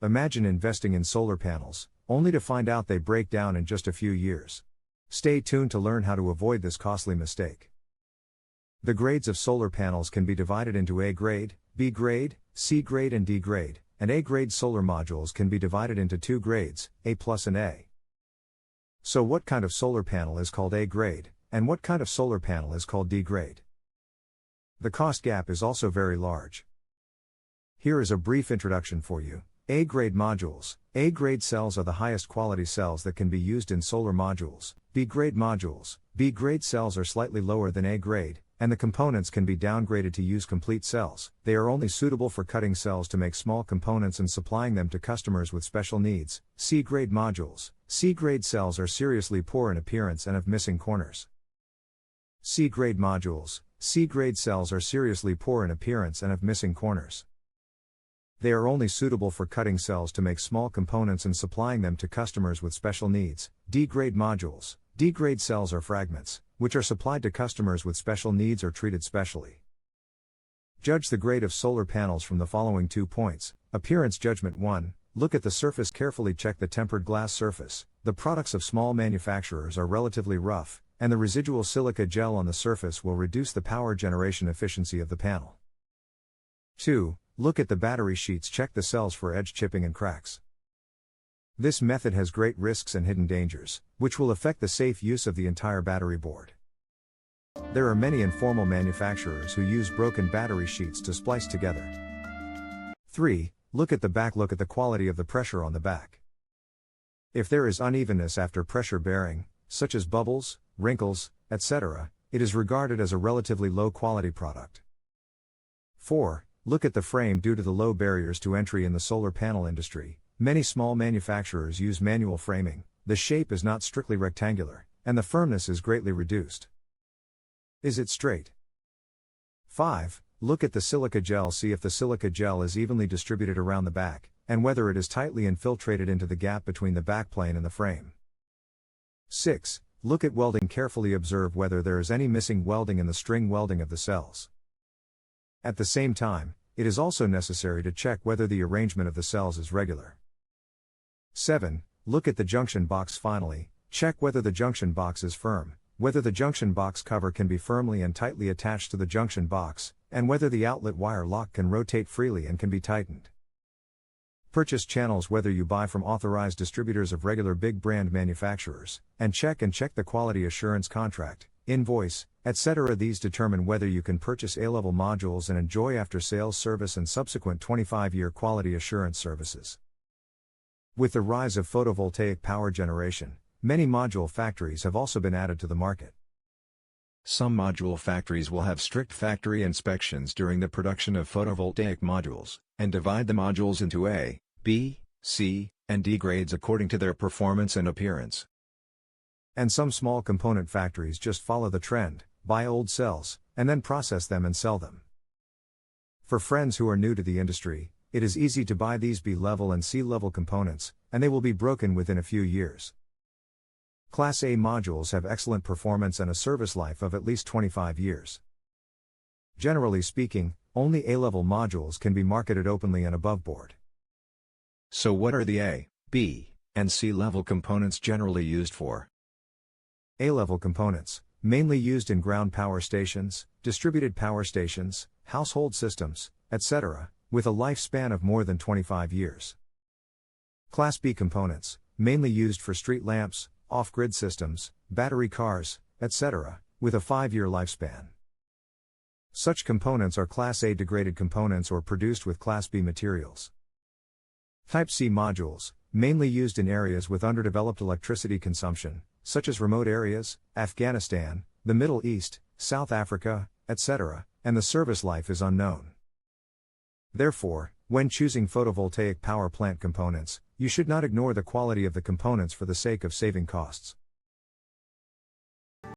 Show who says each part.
Speaker 1: Imagine investing in solar panels, only to find out they break down in just a few years. Stay tuned to learn how to avoid this costly mistake. The grades of solar panels can be divided into A grade, B grade, C grade and D grade, and A grade solar modules can be divided into two grades, A plus and A. So what kind of solar panel is called A grade, and what kind of solar panel is called D grade? The cost gap is also very large. Here is a brief introduction for you. A-grade modules. A-grade cells are the highest quality cells that can be used in solar modules. B-grade modules. B-grade cells are slightly lower than A-grade, and the components can be downgraded to use complete cells. They are only suitable for cutting cells to make small components and supplying them to customers with special needs. C-grade modules. C-grade cells are seriously poor in appearance and have missing corners. C-grade modules. C-grade cells are seriously poor in appearance and have missing corners. They are only suitable for cutting cells to make small components and supplying them to customers with special needs. D-grade modules. D-grade cells are fragments, which are supplied to customers with special needs or treated specially. Judge the grade of solar panels from the following 2 points. Appearance judgment 1. Look at the surface carefully. Check the tempered glass surface. The products of small manufacturers are relatively rough, and the residual silica gel on the surface will reduce the power generation efficiency of the panel. 2. Look at the battery sheets. Check the cells for edge chipping and cracks. This method has great risks and hidden dangers, which will affect the safe use of the entire battery board. There are many informal manufacturers who use broken battery sheets to splice together. 3. Look at the back. Look at the quality of the pressure on the back. If there is unevenness after pressure bearing, such as bubbles, wrinkles, etc., it is regarded as a relatively low quality product. 4. Look at the frame. Due to the low barriers to entry in the solar panel industry, many small manufacturers use manual framing. The shape is not strictly rectangular, and the firmness is greatly reduced. Is it straight? 5. Look at the silica gel. See if the silica gel is evenly distributed around the back, and whether it is tightly infiltrated into the gap between the backplane and the frame. 6. Look at welding. Carefully observe whether there is any missing welding in the string welding of the cells. At the same time, it is also necessary to check whether the arrangement of the cells is regular. 7. Look at the junction box. Finally, check whether the junction box is firm, whether the junction box cover can be firmly and tightly attached to the junction box, and whether the outlet wire lock can rotate freely and can be tightened. Purchase channels. Whether you buy from authorized distributors of regular big brand manufacturers, and check the quality assurance contract, invoice, etc. These determine whether you can purchase A-level modules and enjoy after-sales service and subsequent 25-year quality assurance services. With the rise of photovoltaic power generation, many module factories have also been added to the market. Some module factories will have strict factory inspections during the production of photovoltaic modules, and divide the modules into A, B, C, and D grades according to their performance and appearance. And some small component factories just follow the trend, buy old cells, and then process them and sell them. For friends who are new to the industry, it is easy to buy these B-level and C-level components, and they will be broken within a few years. Class A modules have excellent performance and a service life of at least 25 years. Generally speaking, only A-level modules can be marketed openly and above board. So what are the A, B, and C-level components generally used for? A-level components, mainly used in ground power stations, distributed power stations, household systems, etc., with a lifespan of more than 25 years. Class B components, mainly used for street lamps, off-grid systems, battery cars, etc., with a 5-year lifespan. Such components are Class A degraded components or produced with Class B materials. Type C modules, mainly used in areas with underdeveloped electricity consumption, such as remote areas, Afghanistan, the Middle East, South Africa, etc., and the service life is unknown. Therefore, when choosing photovoltaic power plant components, you should not ignore the quality of the components for the sake of saving costs.